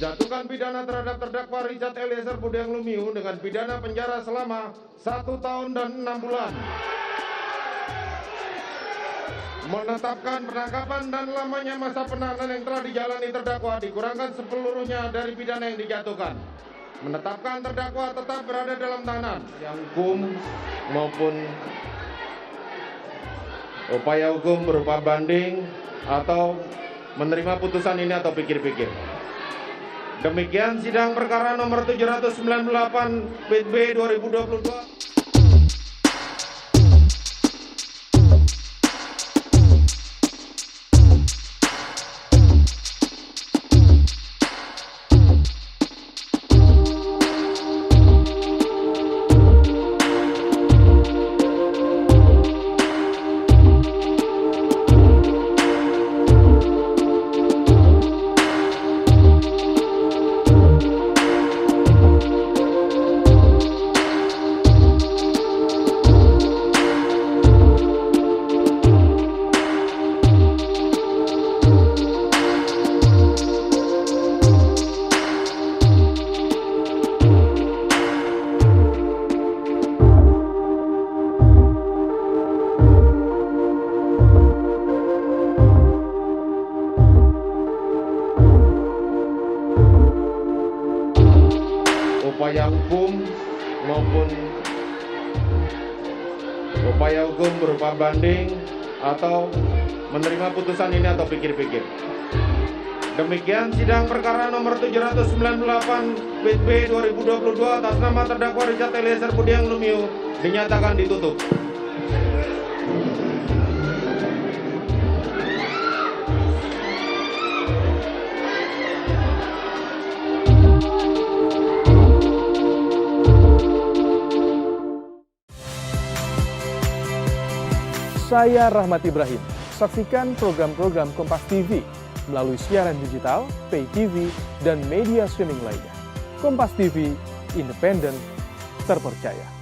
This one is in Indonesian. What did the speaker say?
Jatuhkan pidana terhadap terdakwa Richard Eliezer Budiang Lumiu dengan pidana penjara selama 1 tahun dan 6 bulan. Menetapkan penangkapan dan lamanya masa penahanan yang telah dijalani terdakwa dikurangkan sepeluruhnya dari pidana yang dijatuhkan. Menetapkan terdakwa tetap berada dalam tahanan yang hukum maupun upaya hukum berupa banding atau menerima putusan ini atau pikir-pikir. Demikian sidang perkara nomor 798 PB 2022. Upaya hukum maupun upaya hukum berupa banding atau menerima putusan ini atau pikir-pikir. Demikian sidang perkara nomor 798 PB 2022 atas nama terdakwa Richard Eliezer Budiang Lumiu dinyatakan ditutup. Saya Rahmat Ibrahim. Saksikan program-program Kompas TV melalui siaran digital, pay TV, dan media streaming lainnya. Kompas TV, independen, terpercaya.